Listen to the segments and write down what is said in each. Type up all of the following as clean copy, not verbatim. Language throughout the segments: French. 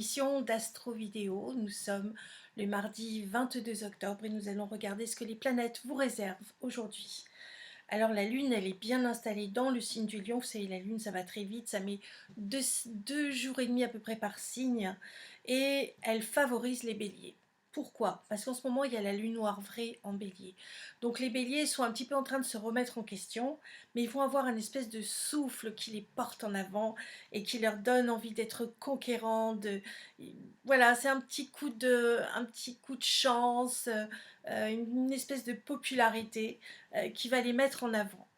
émission d'Astro Vidéo. Nous sommes le mardi 22 octobre et nous allons regarder ce que les planètes vous réservent aujourd'hui. Alors la Lune, elle est bien installée dans le signe du Lion. Vous savez, la Lune, ça va très vite, ça met deux jours et demi à peu près par signe et elle favorise les béliers. Pourquoi? Parce qu'en ce moment, il y a la lune noire vraie en bélier. Donc les béliers sont un petit peu en train de se remettre en question, mais ils vont avoir un espèce de souffle qui les porte en avant et qui leur donne envie d'être conquérants. Voilà, c'est un petit coup de chance, une espèce de popularité qui va les mettre en avant.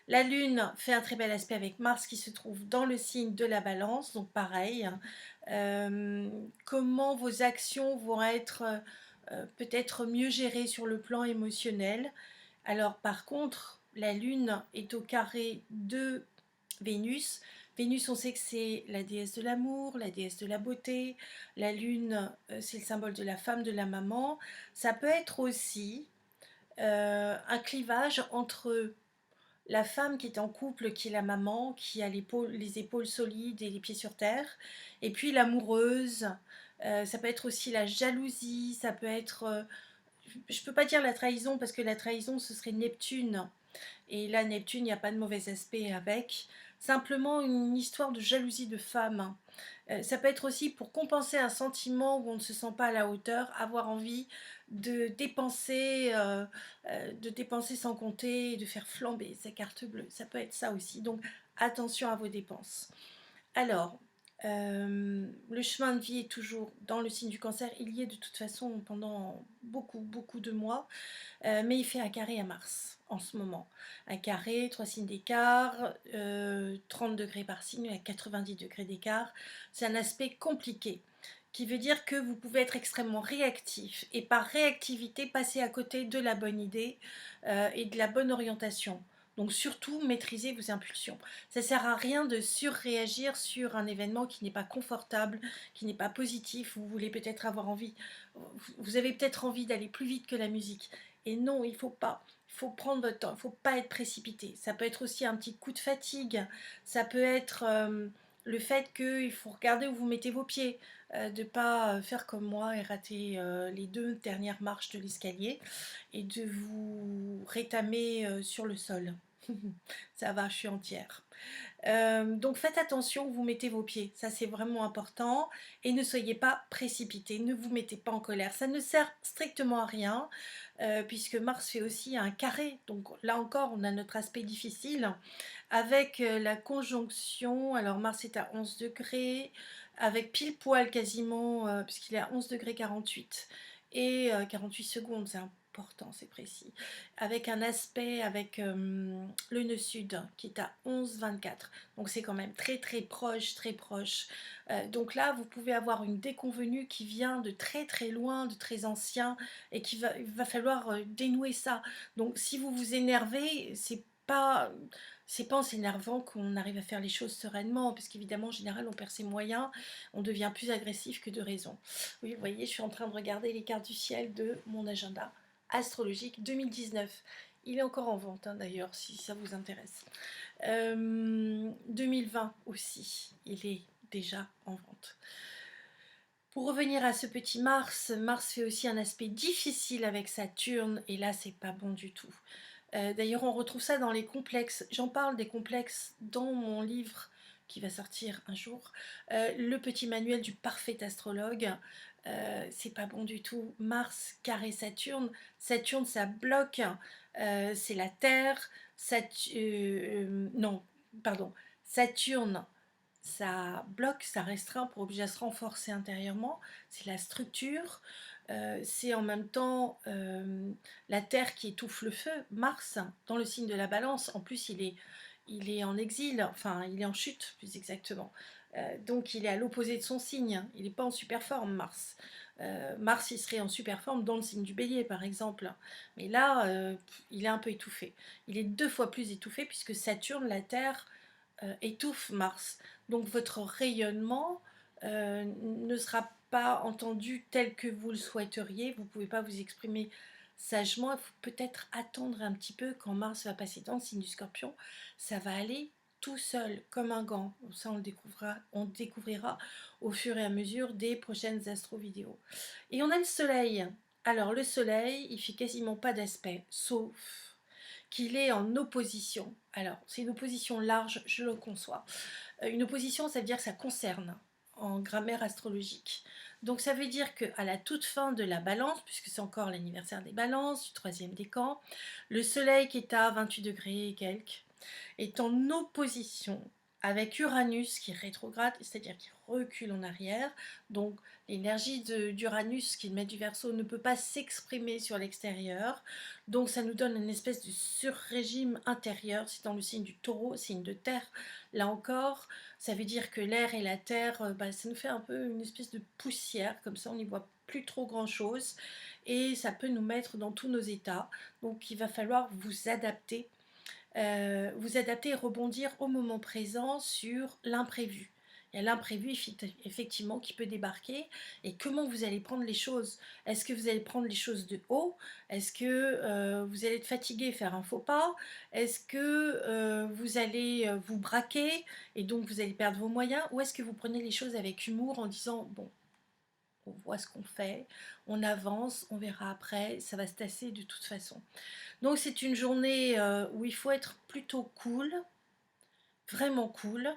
La Lune fait un très bel aspect avec Mars qui se trouve dans le signe de la Balance, donc pareil. Comment vos actions vont être peut-être mieux gérées sur le plan émotionnel. Alors par contre, la Lune est au carré de Vénus. Vénus, on sait que c'est la déesse de l'amour, la déesse de la beauté. La Lune, c'est le symbole de la femme, de la maman. Ça peut être aussi un clivage entre la femme qui est en couple, qui est la maman, qui a les épaules solides et les pieds sur terre, et puis l'amoureuse. Ça peut être aussi la jalousie, ça peut être... je ne peux pas dire la trahison, parce que la trahison, ce serait Neptune. Et là, Neptune, il n'y a pas de mauvais aspect avec. Simplement une histoire de jalousie de femme. Ça peut être aussi pour compenser un sentiment où on ne se sent pas à la hauteur, avoir envie de dépenser sans compter et de faire flamber sa carte bleue. Ça peut être ça aussi. Donc attention à vos dépenses. Alors, le chemin de vie est toujours dans le signe du Cancer. Il y est de toute façon pendant beaucoup de mois. Mais il fait un carré à Mars en ce moment. Un carré, 3 signes d'écart, 30 degrés par signe, à 90 degrés d'écart. C'est un aspect compliqué qui veut dire que vous pouvez être extrêmement réactif et par réactivité passer à côté de la bonne idée et de la bonne orientation. Donc surtout, maîtrisez vos impulsions. Ça ne sert à rien de surréagir sur un événement qui n'est pas confortable, qui n'est pas positif. Vous voulez peut-être avoir envie, vous avez peut-être envie d'aller plus vite que la musique. Et non, il ne faut pas. Il faut prendre votre temps, il ne faut pas être précipité. Ça peut être aussi un petit coup de fatigue. Ça peut être le fait qu'il faut regarder où vous mettez vos pieds. De ne pas faire comme moi et rater les 2 dernières marches de l'escalier et de vous rétamer sur le sol. Ça va, je suis entière. Donc faites attention où vous mettez vos pieds, ça c'est vraiment important, et ne soyez pas précipités, ne vous mettez pas en colère, ça ne sert strictement à rien, puisque Mars fait aussi un carré, donc là encore on a notre aspect difficile, avec la conjonction, alors Mars est à 11 degrés, avec pile poil quasiment, puisqu'il est à 11 degrés 48, et 48 secondes, c'est important, c'est précis, avec un aspect avec le nœud sud qui est à 11,24. Donc c'est quand même très proche, très proche. Donc là, vous pouvez avoir une déconvenue qui vient de très loin, de très ancien, et il va falloir dénouer ça. Donc si vous vous énervez, c'est pas en s'énervant qu'on arrive à faire les choses sereinement, parce qu'évidemment, en général, on perd ses moyens, on devient plus agressif que de raison. Oui, vous voyez, je suis en train de regarder les cartes du ciel de mon agenda astrologique 2019. Il est encore en vente, hein, d'ailleurs, si ça vous intéresse. 2020 aussi, il est déjà en vente. Pour revenir à ce petit Mars, Mars fait aussi un aspect difficile avec Saturne, et là, c'est pas bon du tout. D'ailleurs, on retrouve ça dans les complexes. J'en parle des complexes dans mon livre qui va sortir un jour, le petit manuel du parfait astrologue. C'est pas bon du tout. Mars carré Saturne. Saturne, ça bloque. C'est la Terre. Non, pardon. Saturne, ça bloque, ça restreint pour obliger à se renforcer intérieurement. C'est la structure. C'est en même temps la Terre qui étouffe le feu. Mars, dans le signe de la Balance, en plus il est en exil, enfin il est en chute plus exactement. Donc il est à l'opposé de son signe, il n'est pas en super forme Mars. Mars il serait en super forme dans le signe du Bélier par exemple. Mais là il est un peu étouffé. Il est 2 fois plus étouffé puisque Saturne, la Terre, étouffe Mars. Donc votre rayonnement ne sera pas entendu tel que vous le souhaiteriez. Vous ne pouvez pas vous exprimer sagement. Il faut peut-être attendre un petit peu quand Mars va passer dans le signe du Scorpion. Ça va aller tout seul comme un gant. Ça, on le découvrira au fur et à mesure des prochaines astro vidéos. Et on a le soleil. Alors le soleil, il fait quasiment pas d'aspect, sauf qu'il est en opposition. Alors c'est une opposition large, je le conçois. Une opposition, ça veut dire que ça concerne en grammaire astrologique. Donc ça veut dire qu'à la toute fin de la balance, puisque c'est encore l'anniversaire des balances, du troisième décan, le soleil qui est à 28 degrés et quelques, est en opposition avec Uranus qui est rétrograde, c'est-à-dire qui recule en arrière. Donc l'énergie d'Uranus, qui est le maître du Verseau, ne peut pas s'exprimer sur l'extérieur. Donc ça nous donne une espèce de sur-régime intérieur. C'est dans le signe du Taureau, signe de terre. Là encore, ça veut dire que l'air et la terre, ça nous fait un peu une espèce de poussière, comme ça on n'y voit plus trop grand-chose. Et ça peut nous mettre dans tous nos états. Donc il va falloir vous adapter et rebondir au moment présent sur l'imprévu. Il y a l'imprévu effectivement qui peut débarquer et comment vous allez prendre les choses. Est-ce que vous allez prendre les choses de haut? Est-ce que vous allez être fatigué et faire un faux pas? Est-ce que vous allez vous braquer et donc vous allez perdre vos moyens? Ou est-ce que vous prenez les choses avec humour en disant bon, on voit ce qu'on fait, on avance, on verra après, ça va se tasser de toute façon. Donc c'est une journée où il faut être plutôt cool, vraiment cool.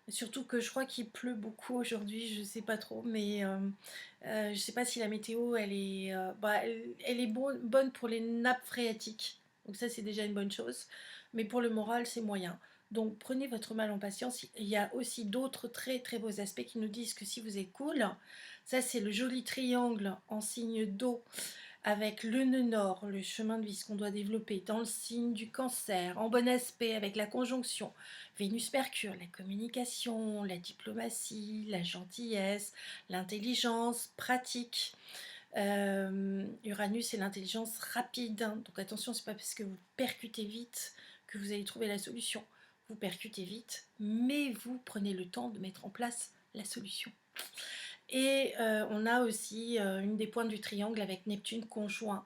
Surtout que je crois qu'il pleut beaucoup aujourd'hui, je ne sais pas trop, mais je ne sais pas si la météo elle est bonne pour les nappes phréatiques. Donc ça c'est déjà une bonne chose, mais pour le moral c'est moyen. Donc prenez votre mal en patience. Il y a aussi d'autres très très beaux aspects qui nous disent que si vous êtes cool, ça c'est le joli triangle en signe d'eau avec le nœud nord, le chemin de vie, ce qu'on doit développer dans le signe du Cancer, en bon aspect avec la conjonction Vénus-Mercure, la communication, la diplomatie, la gentillesse, l'intelligence pratique. Uranus, c'est l'intelligence rapide, hein. Donc attention, c'est pas parce que vous percutez vite que vous allez trouver la solution. Vous percutez vite, mais vous prenez le temps de mettre en place la solution. Et on a aussi une des pointes du triangle avec Neptune conjoint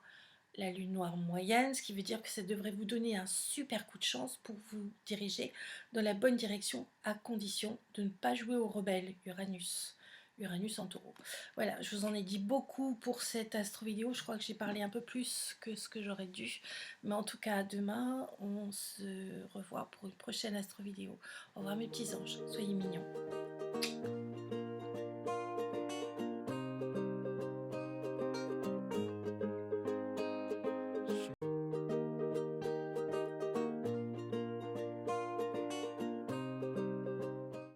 la lune noire moyenne, ce qui veut dire que ça devrait vous donner un super coup de chance pour vous diriger dans la bonne direction, à condition de ne pas jouer au rebelle Uranus. Uranus en taureau. Voilà, je vous en ai dit beaucoup pour cette astro vidéo. Je crois que j'ai parlé un peu plus que ce que j'aurais dû. Mais en tout cas, demain, on se revoit pour une prochaine astro vidéo. Au revoir mes petits anges, soyez mignons.